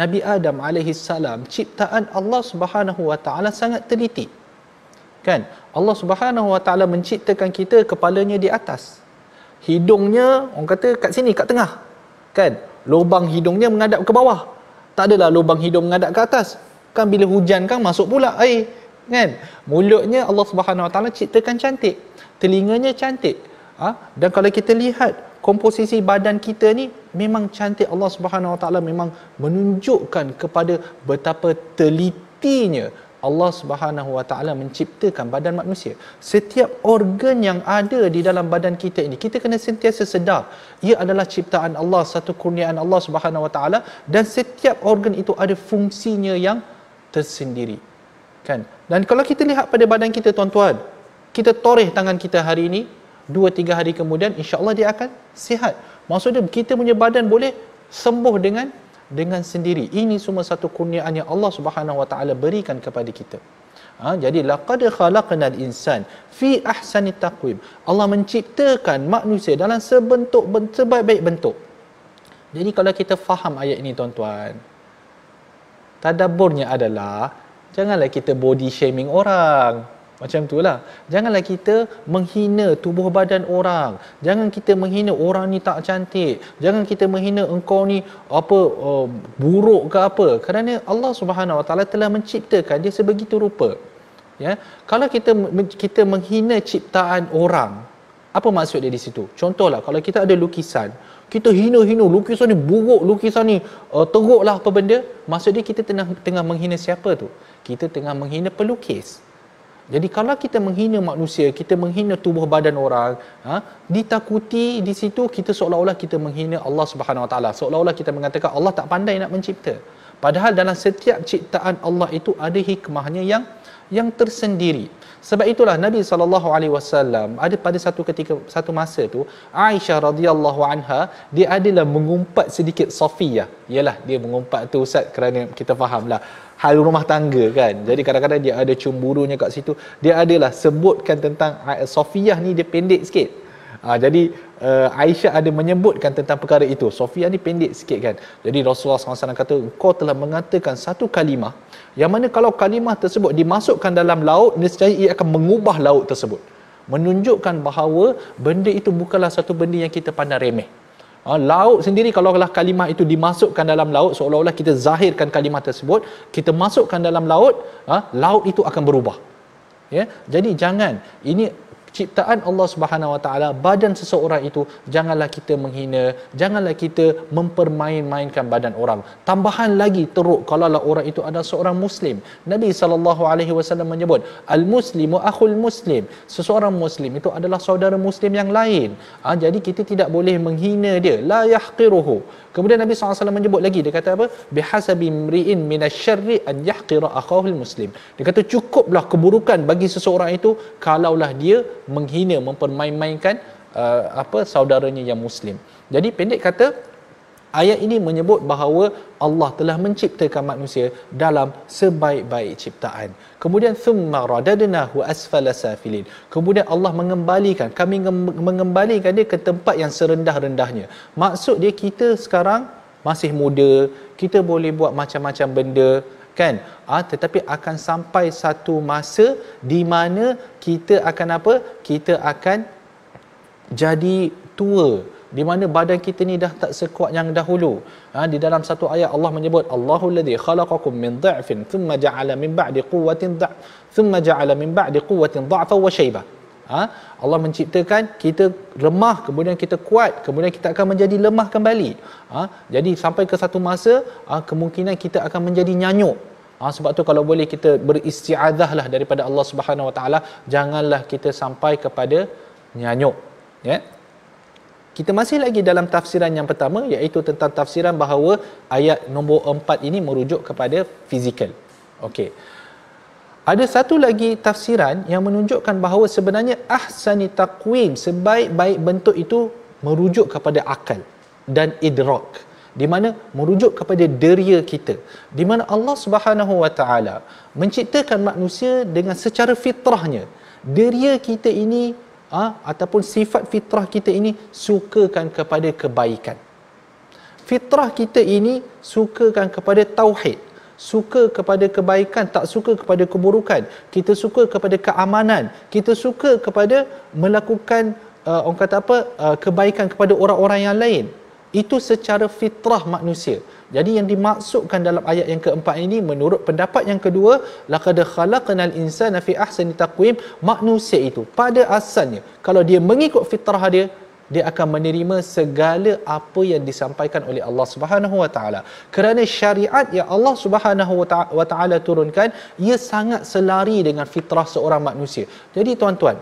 Nabi Adam alaihi salam, ciptaan Allah Subhanahu wa taala sangat teliti. Kan? Allah Subhanahu wa taala menciptakan kita kepalanya di atas. Hidungnya orang kata kat sini, kat tengah. Kan? Lubang hidungnya menghadap ke bawah. Tak adalah lubang hidung menghadap ke atas. Kan bila hujan kan masuk pula air. kan? Mulutnya Allah Subhanahu Wa Taala ciptakan cantik, telinganya cantik. Dan kalau kita lihat komposisi badan kita ni memang cantik. Allah Subhanahu Wa Taala memang menunjukkan kepada betapa telitinya Allah Subhanahu Wa Taala menciptakan badan manusia. Setiap organ yang ada di dalam badan kita ini, kita kena sentiasa sedar ia adalah ciptaan Allah, satu kurniaan Allah Subhanahu Wa Taala, dan setiap organ itu ada fungsinya yang tersendiri. Kan? Dan kalau kita lihat pada badan kita tuan-tuan, kita toreh tangan kita hari ini, 2-3 hari kemudian insya-Allah dia akan sihat. Maksudnya kita punya badan boleh sembuh dengan sendiri. Ini semua satu kurniaan yang Allah Subhanahu Wa Taala berikan kepada kita. Jadi laqad khalaqnal insan fi ahsani taqwim. Allah menciptakan manusia dalam sebaik-baik bentuk. Jadi kalau kita faham ayat ini tuan-tuan, tadabburnya adalah janganlah kita body shaming orang. Macam itulah. Janganlah kita menghina tubuh badan orang. Jangan kita menghina orang ni tak cantik. Jangan kita menghina engkau ni buruk ke apa. Kerana Allah Subhanahu Wa Taala telah menciptakan dia sebegitu rupa. Ya. Kalau kita menghina ciptaan orang, apa maksud dia di situ? Contohlah kalau kita ada lukisan, kita hina-hina lukisan ni buruk, lukisan ni teruklah apa benda, maksud dia kita tengah menghina siapa tu? Kita tengah menghina pelukis. Jadi kalau kita menghina manusia, kita menghina tubuh badan orang, ditakuti di situ kita seolah-olah kita menghina Allah Subhanahu Wa Taala. Seolah-olah kita mengatakan Allah tak pandai nak mencipta. Padahal dalam setiap ciptaan Allah itu ada hikmahnya yang tersendiri. Sebab itulah Nabi SAW ada pada satu masa tu, Aisyah radhiyallahu anha, dia adalah mengumpat sedikit Safiyah. Yalah, dia mengumpat tu Ustaz kerana kita fahamlah hal rumah tangga kan. Jadi kadang-kadang dia ada cemburunya kat situ. Dia adalah sebutkan tentang Safiyah ni dia pendek sikit. Jadi Aisyah ada menyebutkan tentang perkara itu. Safiyah ni pendek sikit kan. Jadi Rasulullah SAW kata, kau telah mengatakan satu kalimah yang mana kalau kalimah tersebut dimasukkan dalam laut, nescaya ia akan mengubah laut tersebut. Menunjukkan bahawa benda itu bukanlah satu benda yang kita pandang remeh. Laut sendiri kalaulah kalimah itu dimasukkan dalam laut, seolah-olah kita zahirkan kalimah tersebut, kita masukkan dalam laut, laut itu akan berubah. Ya, jadi jangan, ini ciptaan Allah Subhanahu Wa Taala, badan seseorang itu janganlah kita menghina, janganlah kita mempermain-mainkan badan orang. Tambahan lagi teruk kalaulah orang itu adalah seorang muslim. Nabi SAW menyebut al-muslimu akhul muslim. Seseorang muslim itu adalah saudara muslim yang lain. Jadi kita tidak boleh menghina dia, la yahqiruhu. Kemudian Nabi SAW menyebut lagi, dia kata apa? Bihasabi mri'in minasyarri an yahqira akhahul muslim. Dia kata cukuplah keburukan bagi seseorang itu kalaulah dia menghina, mempermain-mainkan saudaranya yang muslim. Jadi pendek kata, ayat ini menyebut bahawa Allah telah menciptakan manusia dalam sebaik-baik ciptaan. Kemudian thumma radadnahu asfala safilin. Kemudian Allah kami mengembalikan dia ke tempat yang serendah-rendahnya. Maksud dia kita sekarang masih muda, kita boleh buat macam-macam benda kan, tetapi akan sampai satu masa di mana kita akan apa? Kita akan jadi tua, di mana badan kita ni dah tak sekuat yang dahulu. Di dalam satu ayat Allah menyebut Allahul ladzi khalaqakum min dha'fin thumma ja'ala min ba'di quwwatin dha'fa wa shaybah. Allah menciptakan kita lemah, kemudian kita kuat, kemudian kita akan menjadi lemah kembali. Jadi sampai ke satu masa kemungkinan kita akan menjadi nyanyuk. Sebab tu kalau boleh kita beristi'adzahlah daripada Allah Subhanahu Wa Taala, janganlah kita sampai kepada nyanyuk. Ya. Kita masih lagi dalam tafsiran yang pertama, iaitu tentang tafsiran bahawa ayat nombor 4 ini merujuk kepada fizikal. Okey. Ada satu lagi tafsiran yang menunjukkan bahawa sebenarnya ahsani taqwim, sebaik-baik bentuk itu merujuk kepada akal dan idrak, di mana merujuk kepada deria kita, di mana Allah Subhanahu Wa Taala menciptakan manusia dengan secara fitrahnya. Deria kita ini ataupun sifat fitrah kita ini sukakan kepada kebaikan. Fitrah kita ini sukakan kepada tauhid, suka kepada kebaikan, tak suka kepada keburukan. Kita suka kepada keamanan, kita suka kepada melakukan orang kata apa, kebaikan kepada orang-orang yang lain. itu secara fitrah manusia. Jadi yang dimaksudkan dalam ayat yang keempat ini, menurut pendapat yang kedua, laqad khalaqnal insana fi ahsani taqwim, manusia itu pada asalnya kalau dia mengikut fitrah dia akan menerima segala apa yang disampaikan oleh Allah Subhanahu wa taala. Kerana syariat yang Allah Subhanahu wa taala turunkan, ia sangat selari dengan fitrah seorang manusia. Jadi tuan-tuan,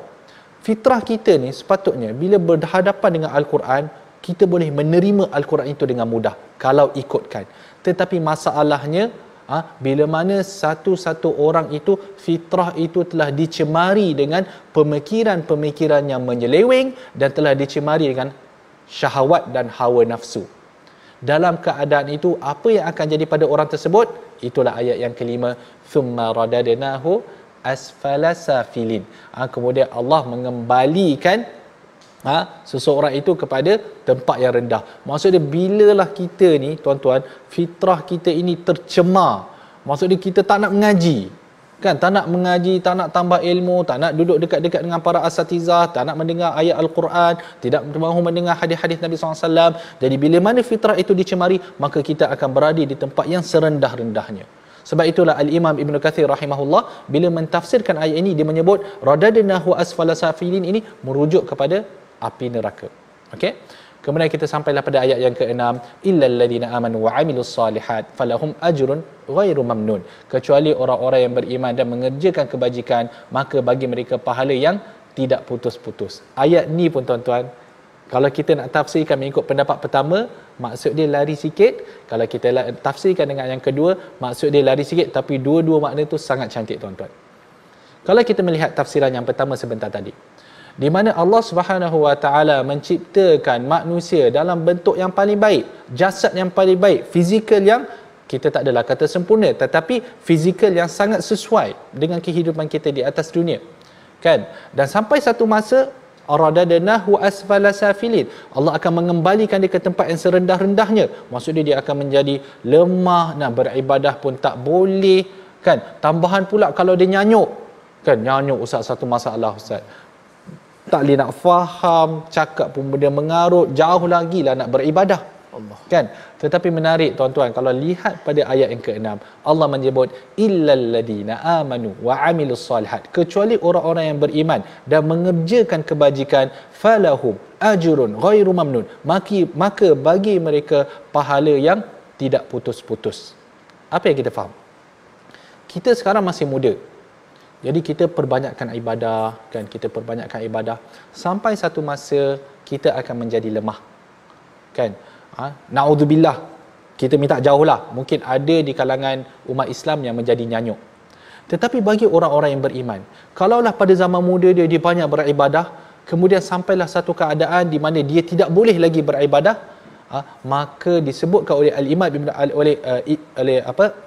fitrah kita ni sepatutnya bila berhadapan dengan Al-Quran, kita boleh menerima Al-Quran itu dengan mudah kalau ikutkan. Tetapi masalahnya bila mana satu-satu orang itu fitrah itu telah dicemari dengan pemikiran-pemikiran yang menyeleweng dan telah dicemari dengan syahwat dan hawa nafsu. Dalam keadaan itu, apa yang akan jadi pada orang tersebut? Itulah ayat yang kelima, thumma radadnahu asfala safilin. Kemudian Allah mengembalikan seseorang itu kepada tempat yang rendah. Maksudnya bilalah kita ni tuan-tuan, fitrah kita ini tercemar. Maksudnya kita tak nak mengaji, kan? Tak nak mengaji, tak nak tambah ilmu, tak nak duduk dekat-dekat dengan para asatizah, tak nak mendengar ayat Al-Quran, tidak mahu mendengar hadis-hadis Nabi SAW. Jadi bila mana fitrah itu dicemari, maka kita akan berada di tempat yang serendah-rendahnya. Sebab itulah Al-Imam Ibn Kathir rahimahullah bila mentafsirkan ayat ini, dia menyebut radadnahu asfala safilin ini merujuk kepada api neraka. Okey. Kemudian kita sampailah pada ayat yang ke-6, illal ladina amanu wa amilus solihat falahum ajrun ghairu mamnun. Kecuali orang-orang yang beriman dan mengerjakan kebajikan, maka bagi mereka pahala yang tidak putus-putus. Ayat ni pun tuan-tuan, kalau kita nak tafsirkan mengikut pendapat pertama, maksud dia lari sikit. Kalau kita tafsirkan dengan yang kedua, maksud dia lari sikit, tapi dua-dua makna tu sangat cantik tuan-tuan. Kalau kita melihat tafsiran yang pertama sebentar tadi, di mana Allah Subhanahu wa taala menciptakan manusia dalam bentuk yang paling baik, jasad yang paling baik, fizikal yang kita tak adalah kata sempurna, tetapi fizikal yang sangat sesuai dengan kehidupan kita di atas dunia, kan? Dan sampai satu masa radadnahu asfala safilin, Allah akan mengembalikan dia ke tempat yang serendah-rendahnya. Maksudnya dia akan menjadi lemah, nak beribadah pun tak boleh, kan? Tambahan pula kalau dia nyanyuk, kan? Nyanyuk ustaz, satu masalah ustaz, tak boleh nak faham, cakap pun dia mengarut, jauh lagi lah nak beribadah, Allah, kan? Tetapi menarik tuan-tuan, kalau lihat pada ayat yang ke-6, Allah menyebut illal ladina amanu wa amilus solihat, kecuali orang-orang yang beriman dan mengerjakan kebajikan, falahum ajrun ghairu mamnun, maka bagi mereka pahala yang tidak putus-putus. Apa yang kita faham? Kita sekarang masih muda, jadi kita perbanyakkan ibadah, kan? Kita perbanyakkan ibadah sampai satu masa kita akan menjadi lemah, kan? Na'udzubillah, kita minta jauhlah. Mungkin ada di kalangan umat Islam yang menjadi nyanyuk. Tetapi bagi orang-orang yang beriman, kalaulah pada zaman muda dia banyak beribadah, kemudian sampailah satu keadaan di mana dia tidak boleh lagi beribadah, maka disebutkan oleh Al-Imam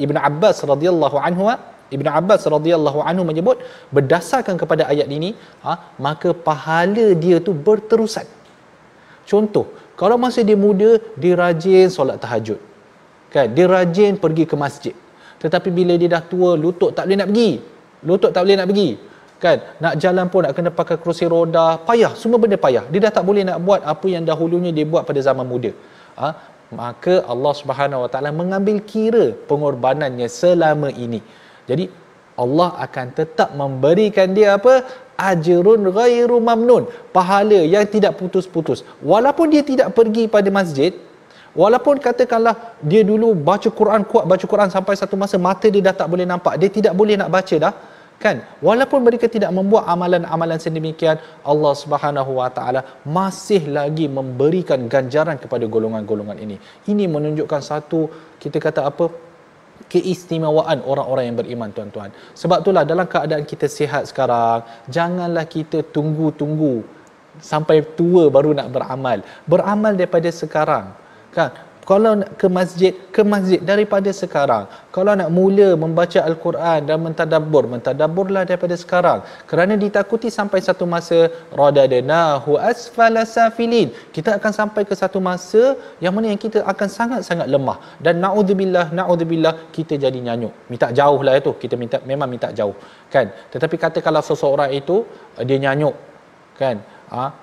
Ibn Abbas radhiyallahu anhu, Ibn Abbas radhiyallahu anhu menyebut, berdasarkan kepada ayat ini, maka pahala dia tu berterusan. Contoh, kalau masa dia muda, dia rajin solat tahajud, kan? Dia rajin pergi ke masjid. Tetapi bila dia dah tua, lutut tak boleh nak pergi, kan? Nak jalan pun nak kena pakai kerusi roda, payah, semua benda payah. Dia dah tak boleh nak buat apa yang dahulunya dia buat pada zaman muda. Maka Allah Subhanahu wa taala mengambil kira pengorbanannya selama ini. Jadi Allah akan tetap memberikan dia apa? Ajrun ghairu mamnun, pahala yang tidak putus-putus. Walaupun dia tidak pergi pada masjid, walaupun katakanlah dia dulu baca Quran, kuat baca Quran sampai satu masa mata dia dah tak boleh nampak, dia tidak boleh nak baca dah, kan? Walaupun mereka tidak membuat amalan-amalan sedemikian, Allah Subhanahu wa taala masih lagi memberikan ganjaran kepada golongan-golongan ini. Ini menunjukkan satu, kita kata apa, keistimewaan orang-orang yang beriman, tuan-tuan. Sebab itulah dalam keadaan kita sihat sekarang, janganlah kita tunggu-tunggu sampai tua baru nak beramal. Beramal daripada sekarang, kan? Kalau nak ke masjid daripada sekarang. Kalau nak mula membaca Al-Quran dan mentadabburlah daripada sekarang. Kerana ditakuti sampai satu masa radadnahu asfala safilin, kita akan sampai ke satu masa yang mana yang kita akan sangat-sangat lemah, dan naudzubillah kita jadi nyanyuk. Minta jauh lah itu, kita memang minta jauh, kan? Tetapi kata kalau seseorang itu dia nyanyuk, kan?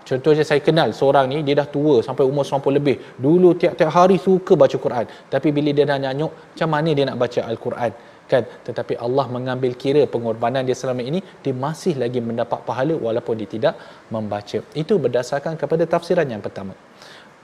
Contohnya saya kenal seorang ni, dia dah tua sampai umur 90 lebih. Dulu tiap-tiap hari suka baca Quran, tapi bila dia dah nyanyuk, macam mana dia nak baca Al-Quran kan? Tetapi Allah mengambil kira pengorbanan dia selama ini, dia masih lagi mendapat pahala walaupun dia tidak membaca. Itu berdasarkan kepada tafsiran yang pertama.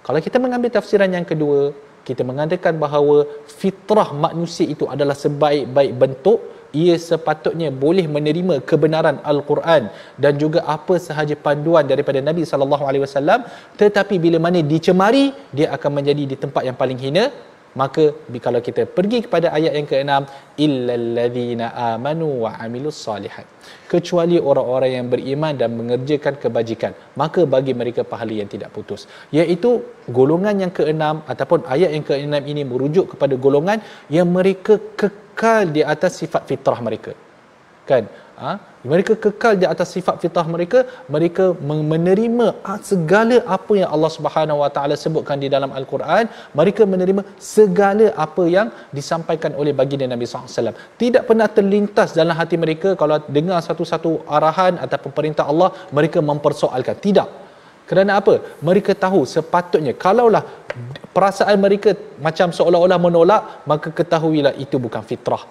Kalau kita mengambil tafsiran yang kedua, kita mengatakan bahawa fitrah manusia itu adalah sebaik-baik bentuk. Ia sepatutnya boleh menerima kebenaran Al-Quran dan juga apa sahaja panduan daripada Nabi SAW, tetapi bila mana dicemari, dia akan menjadi di tempat yang paling hina. Maka kalau kita pergi kepada ayat yang ke-6, illal ladzina amanu wa amilus solihat, kecuali orang-orang yang beriman dan mengerjakan kebajikan, maka bagi mereka pahala yang tidak putus. Iaitu golongan yang ke-6 ataupun ayat yang ke-6 ini merujuk kepada golongan yang mereka kekal di atas sifat fitrah mereka, kan? Mereka kekal di atas sifat fitrah mereka. Mereka menerima segala apa yang Allah Subhanahu Wa Taala sebutkan di dalam Al-Quran. Mereka menerima segala apa yang disampaikan oleh baginda Nabi SAW. Tidak pernah terlintas dalam hati mereka kalau dengar satu-satu arahan ataupun perintah Allah, mereka mempersoalkan. Tidak. Kerana apa? Mereka tahu sepatutnya, kalaulah perasaan mereka macam seolah-olah menolak, maka ketahuilah itu bukan fitrah,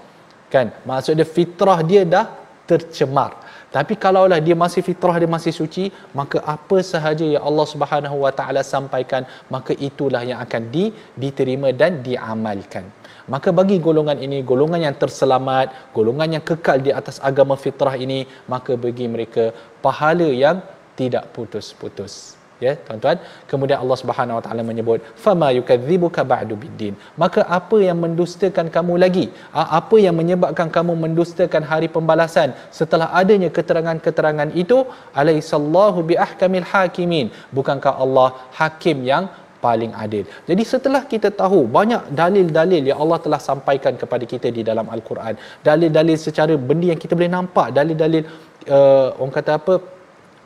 kan? Maksudnya fitrah dia dah tercemar. Tapi kalaulah dia masih fitrah, dia masih suci, maka apa sahaja yang Allah Subhanahu Wa Taala sampaikan, maka itulah yang akan diterima dan diamalkan. Maka bagi golongan ini, golongan yang terselamat, golongan yang kekal di atas agama fitrah ini, maka bagi mereka pahala yang tidak putus-putus. Ya, tuan-tuan. Kemudian Allah Subhanahu Wa Taala menyebut, fama yukadzibuka ba'du biddin, maka apa yang mendustakan kamu lagi, apa yang menyebabkan kamu mendustakan hari pembalasan setelah adanya keterangan-keterangan itu? Alaihissallahu biahkamil hakimin, bukankah Allah hakim yang paling adil? Jadi setelah kita tahu banyak dalil-dalil yang Allah telah sampaikan kepada kita di dalam Al-Quran, dalil-dalil secara benda yang kita boleh nampak, dalil-dalil orang kata apa,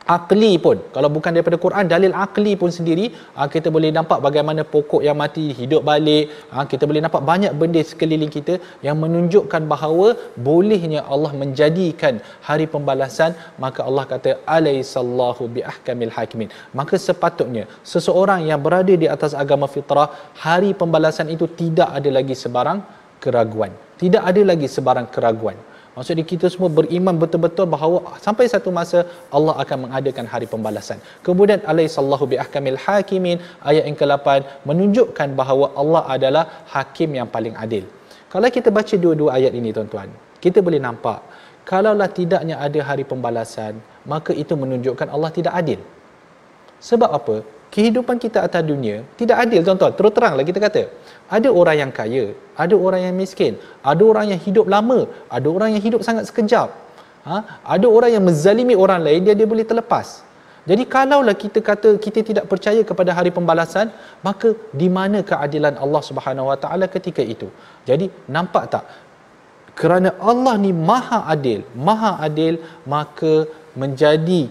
akli pun, kalau bukan daripada Quran, dalil akli pun sendiri, kita boleh nampak bagaimana pokok yang mati hidup balik. Kita boleh nampak banyak benda sekeliling kita yang menunjukkan bahawa bolehnya Allah menjadikan hari pembalasan. Maka Allah kata, alaihissallahu biahkamil hakimin, maka sepatutnya seseorang yang berada di atas agama fitrah, hari pembalasan itu tidak ada lagi sebarang keraguan. Tidak ada lagi sebarang keraguan. Maksudnya kita semua beriman betul-betul bahawa sampai satu masa Allah akan mengadakan hari pembalasan. Kemudian alaihissallahu biahkamil hakimin, ayat yang ke-8 menunjukkan bahawa Allah adalah hakim yang paling adil. Kalau kita baca dua-dua ayat ini, tuan-tuan, kita boleh nampak kalaulah tidaknya ada hari pembalasan, maka itu menunjukkan Allah tidak adil. Sebab apa? Kehidupan kita atas dunia tidak adil, tuan-tuan. Terus teranglah kita kata, ada orang yang kaya, ada orang yang miskin, ada orang yang hidup lama, ada orang yang hidup sangat sekejap, ada orang yang menzalimi orang lain, dia boleh terlepas. Jadi kalaulah kita kata kita tidak percaya kepada hari pembalasan, maka di mana keadilan Allah Subhanahu Wa Taala ketika itu? Jadi nampak tak? Kerana Allah ni maha adil, maka menjadi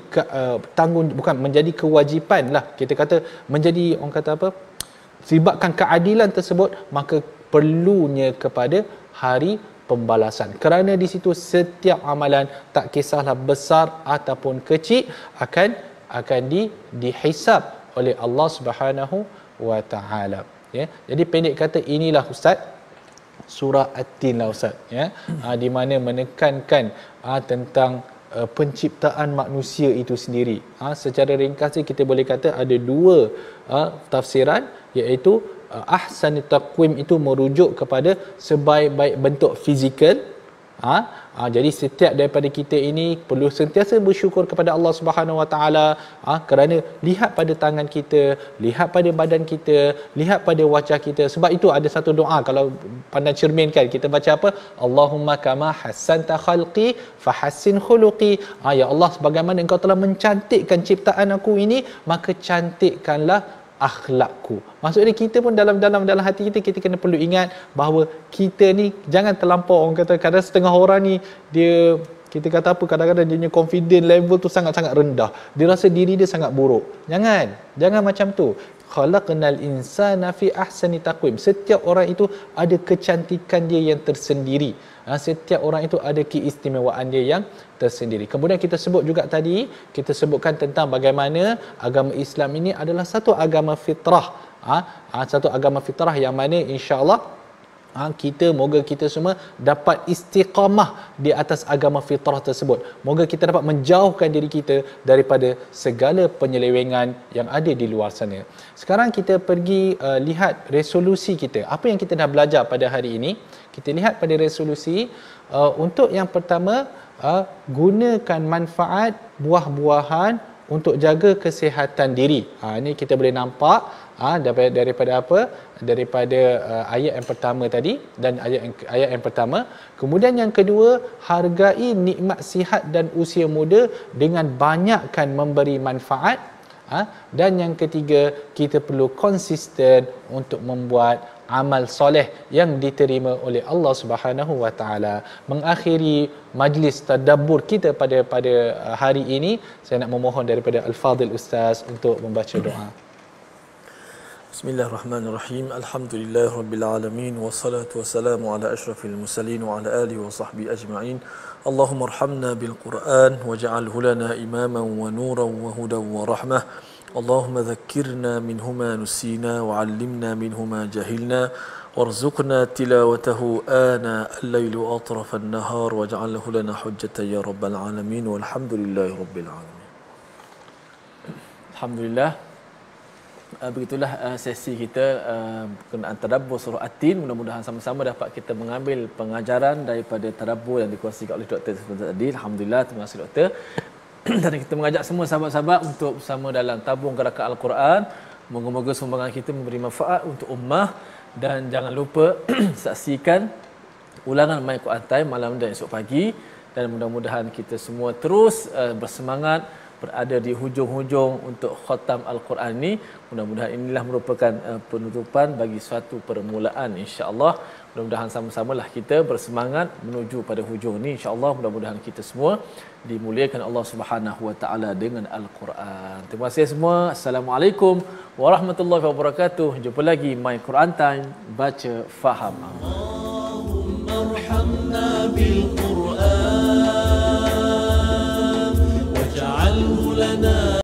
bukan menjadi kewajipan lah, kita kata menjadi, orang kata apa, sebabkan keadilan tersebut, maka perlunya kepada hari pembalasan. Kerana di situ setiap amalan, tak kisahlah besar ataupun kecil, akan dihisab oleh Allah Subhanahu Wa Taala. Ya, jadi pendek kata, inilah Ustaz surah At-Tin lah Ustaz, ya, di mana menekankan tentang penciptaan manusia itu sendiri. Secara ringkas kita boleh kata ada dua tafsiran, iaitu ahsan taqwim itu merujuk kepada sebaik-baik bentuk fizikal. Jadi setiap daripada kita ini perlu sentiasa bersyukur kepada Allah Subhanahu Wa Taala, kerana lihat pada tangan kita, lihat pada badan kita, lihat pada wajah kita. Sebab itu ada satu doa, kalau pandang cermin kan, kita baca apa? Allahumma kama hassanta khalqi fahassin khuluqi. Ya Allah, sebagaimana engkau telah mencantikkan ciptaan aku ini, maka cantikkanlah akhlakku. Maksudnya kita pun dalam hati kita kena perlu ingat bahawa kita ni jangan terlampau, orang kata kadang setengah orang ni dia, kita kata apa, kadang-kadang dia punya confidence level tu sangat-sangat rendah. Dia rasa diri dia sangat buruk. Jangan macam tu. khalaqnal insana fi ahsani taqwim. Setiap orang itu ada kecantikan dia yang tersendiri. Setiap orang itu ada keistimewaan dia yang tersendiri. Kemudian kita sebut juga tadi, kita sebutkan tentang bagaimana agama Islam ini adalah satu agama fitrah. Satu agama fitrah yang mana insya-Allah kita, moga kita semua dapat istiqamah di atas agama fitrah tersebut. Moga kita dapat menjauhkan diri kita daripada segala penyelewengan yang ada di luar sana. Sekarang kita pergi lihat resolusi kita. Apa yang kita dah belajar pada hari ini? Kita lihat pada resolusi, untuk yang pertama, gunakan manfaat buah-buahan untuk jaga kesihatan diri. Ini kita boleh nampak daripada apa? Daripada ayat yang pertama tadi dan ayat yang pertama. Kemudian yang kedua, hargai nikmat sihat dan usia muda dengan banyakkan memberi manfaat. Dan yang ketiga, kita perlu konsisten untuk membuat amal soleh yang diterima oleh Allah Subhanahu wa taala. Mengakhiri majlis tadabbur kita pada hari ini, saya nak memohon daripada Al-Fadhil Ustaz untuk membaca doa.
Bismillahirrahmanirrahim. Alhamdulillahirabbil alamin wassalatu wassalamu ala asyrafil mursalin wa ala alihi wa sahbihi ajma'in. Allahumma arhamna bil Qur'an waj'alhu lana imaman wa nuran wa hudan wa rahmah. Allahumma dhakkirna minhuma nusina wa 'allimna minhuma jahilna warzuqna tilawatahu ana al-laili wa atraf an-nahar waj'alhu lana hujjatan ya rabbal alamin walhamdulillahirabbil alamin. Alhamdulillah. Begitulah sesi kita berkenaan tadabbur surah At-Tin. Mudah-mudahan sama-sama dapat kita mengambil pengajaran daripada tadabbur yang dikuasai oleh Dr. tadi. Alhamdulillah, terima kasih Doktor. Dan kita mengajak semua sahabat-sahabat untuk bersama dalam tabung gerakan Al-Quran. Moga-moga sumbangan kita memberi manfaat untuk ummah, dan jangan lupa saksikan ulangan My Quran Time malam dan esok pagi, dan mudah-mudahan kita semua terus bersemangat berada di hujung-hujung untuk khatam Al-Quran ini. Mudah-mudahan inilah merupakan penutupan bagi suatu permulaan, insya-Allah. Mudah-mudahan sama-samalah kita bersemangat menuju pada hujung ini, insya-Allah. Mudah-mudahan kita semua dimuliakan Allah Subhanahu wa taala dengan Al-Quran. Terima kasih semua. Assalamualaikum warahmatullahi wabarakatuh. Jumpa lagi My Quran Time, baca faham.